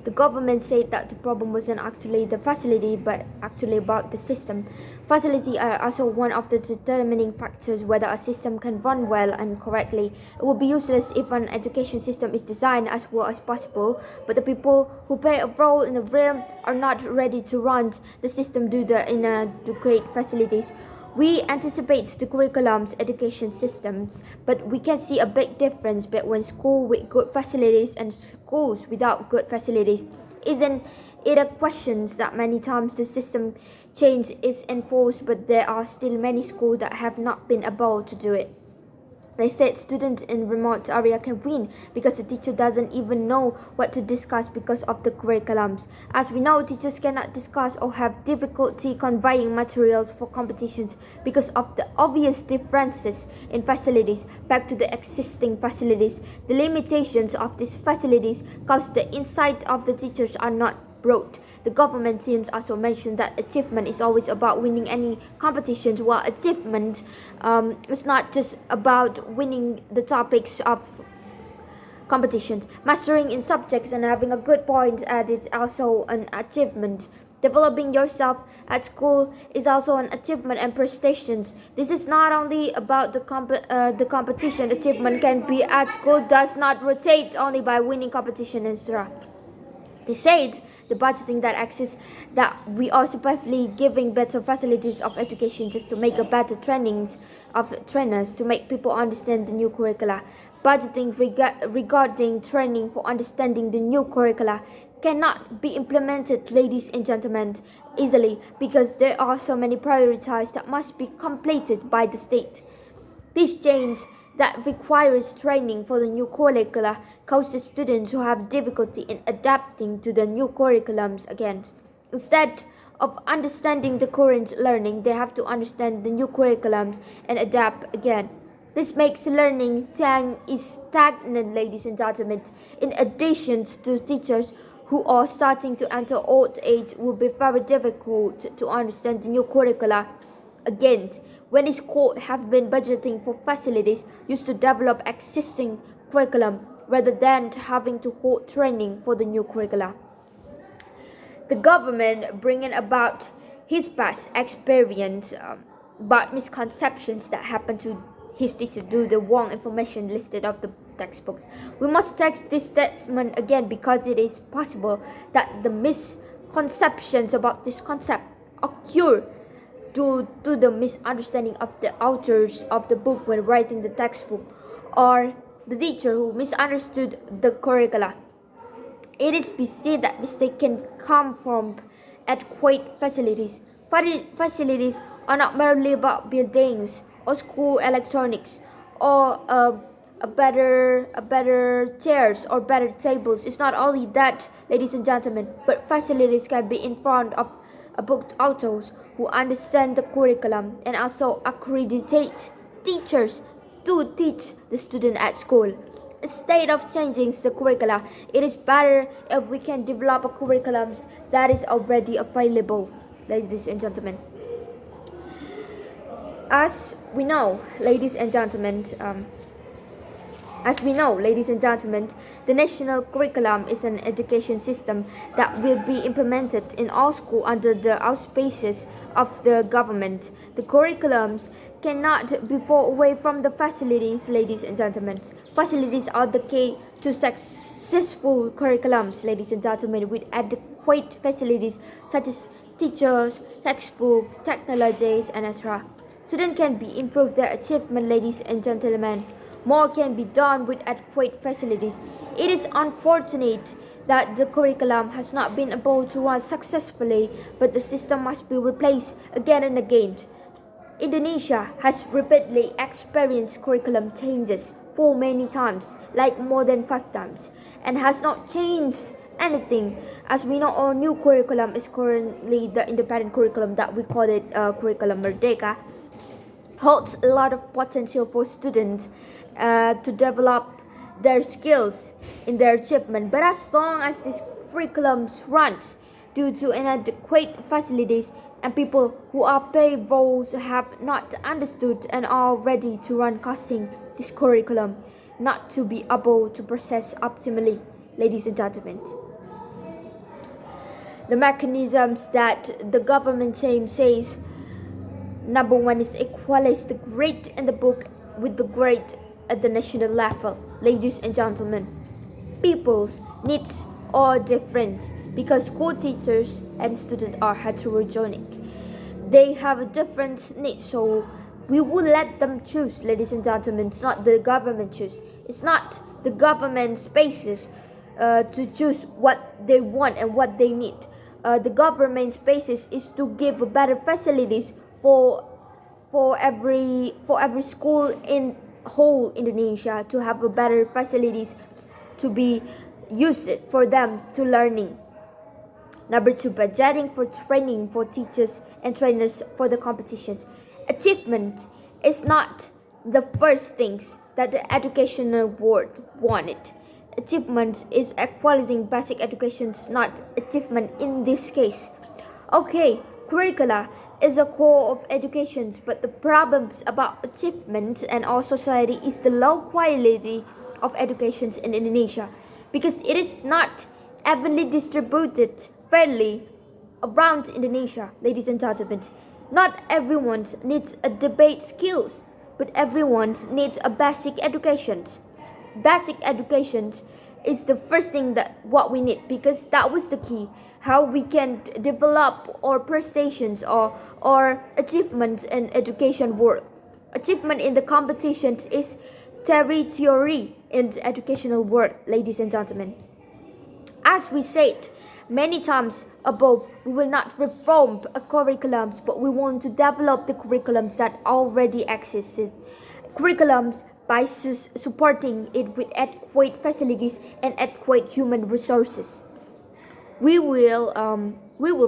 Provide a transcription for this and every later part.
The government said that the problem wasn't actually the facility, but actually about the system. Facilities are also one of the determining factors whether a system can run well and correctly. It would be useless if an education system is designed as well as possible, but the people who play a role in the realm are not ready to run the system due to inadequate facilities. We anticipate the curriculum's education systems, but we can see a big difference between schools with good facilities and schools without good facilities. Isn't it a question that many times the system change is enforced, but there are still many schools that have not been able to do it? They said students in remote area can win because the teacher doesn't even know what to discuss because of the curriculums. As we know, teachers cannot discuss or have difficulty conveying materials for competitions because of the obvious differences in facilities. Back to the existing facilities, the limitations of these facilities cause the insight of the teachers are not broad. The government teams also mentioned that achievement is always about winning any competitions, while achievement is not just about winning the topics of competitions. Mastering in subjects and having a good point at it is also an achievement. Developing yourself at school is also an achievement and prestations. This is not only about the competition. Achievement can be at school does not rotate only by winning competition, etc. They said the budgeting that exists, that we are supposedly giving better facilities of education just to make a better trainings of trainers to make people understand the new curricula. Budgeting regarding training for understanding the new curricula cannot be implemented, ladies and gentlemen, easily because there are so many priorities that must be completed by the state. This change that requires training for the new curricula causes students who have difficulty in adapting to the new curriculums again. Instead of understanding the current learning, they have to understand the new curriculums and adapt again. This makes learning stagnant, ladies and gentlemen. In addition to teachers who are starting to enter old age, will be very difficult to understand the new curricula again. When the school have been budgeting for facilities used to develop existing curriculum rather than having to hold training for the new curricula. The government bringing about his past experience but misconceptions that happened to his teacher due to the wrong information listed of the textbooks. We must take this statement again because it is possible that the misconceptions about this concept occur due to the misunderstanding of the authors of the book when writing the textbook, or the teacher who misunderstood the curricula. It is be seen that mistakes can come from adequate facilities. Facilities are not merely about buildings or school electronics or better chairs or better tables. It's not only that, ladies and gentlemen, but facilities can be in front of book authors who understand the curriculum and also accreditate teachers to teach the student at school. Instead of changing the curricula, it is better if we can develop a curriculum that is already available, ladies and gentlemen. As we know, ladies and gentlemen, the national curriculum is an education system that will be implemented in all schools under the auspices of the government. The curriculums cannot be far away from the facilities, ladies and gentlemen. Facilities are the key to successful curriculums, ladies and gentlemen, with adequate facilities such as teachers, textbooks, technologies, and etc. Students can be improved their achievement, ladies and gentlemen. More can be done with adequate facilities. It is unfortunate that the curriculum has not been able to run successfully, but the system must be replaced again and again. Indonesia has repeatedly experienced curriculum changes for many times, like more than 5 times, and has not changed anything. As we know, our new curriculum is currently the independent curriculum that we call it Curriculum Merdeka, holds a lot of potential for students to develop their skills in their achievement. But as long as this curriculum runs due to inadequate facilities and people who are paid roles have not understood and are ready to run causing this curriculum not to be able to process optimally, ladies and gentlemen. The mechanisms that the government team says, number one is equalize the great in the book with the great at the national level. Ladies and gentlemen, people's needs are different because school teachers and students are heterogenic. They have a different needs, so we will let them choose, ladies and gentlemen. It's not the government choose. It's not the government spaces to choose what they want and what they need. The government spaces is to give better facilities for every school in whole Indonesia to have a better facilities to be used for them to learning. Number two, budgeting for training for teachers and trainers for the competitions. Achievement is not the first things that the educational board wanted. Achievement is equalizing basic education, not achievement in this case. Okay, curricula is a core of education, but the problems about achievement and our society is the low quality of education in Indonesia because it is not evenly distributed fairly around Indonesia, ladies and gentlemen. Not everyone needs a debate skills, but everyone needs a basic education. Basic education is the first thing that what we need because that was the key how we can develop our prestations or achievements in education world. Achievement in the competitions is theory in the educational world, ladies and gentlemen. As we said many times above, we will not reform curriculums, but we want to develop the curriculums that already exist. Curriculums by supporting it with adequate facilities and adequate human resources. We will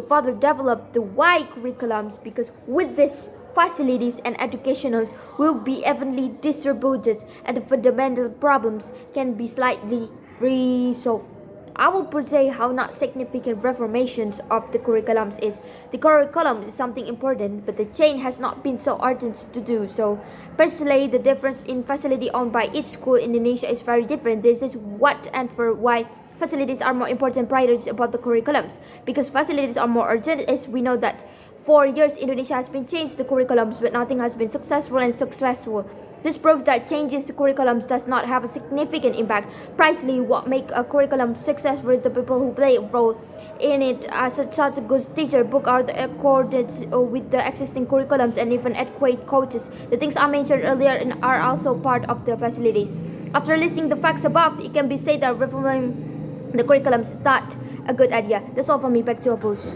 further develop the Y curriculums because with this facilities and educationals will be evenly distributed and the fundamental problems can be slightly resolved. I will say how not significant reformations of the curriculums is. The curriculum is something important, but the change has not been so ardent to do so. Personally, the difference in facility owned by each school in Indonesia is very different. This is what and for why facilities are more important priorities about the curriculums. Because facilities are more urgent, as we know that for years Indonesia has been changed the curriculums, but nothing has been successful. This proves that changes to curriculums does not have a significant impact. Precisely what makes a curriculum successful is the people who play a role in it. As such a good teacher, book are accorded with the existing curriculums and even adequate coaches. The things I mentioned earlier are also part of the facilities. After listing the facts above, it can be said that reforming the curriculums is not a good idea. That's all from me. Back to Opus.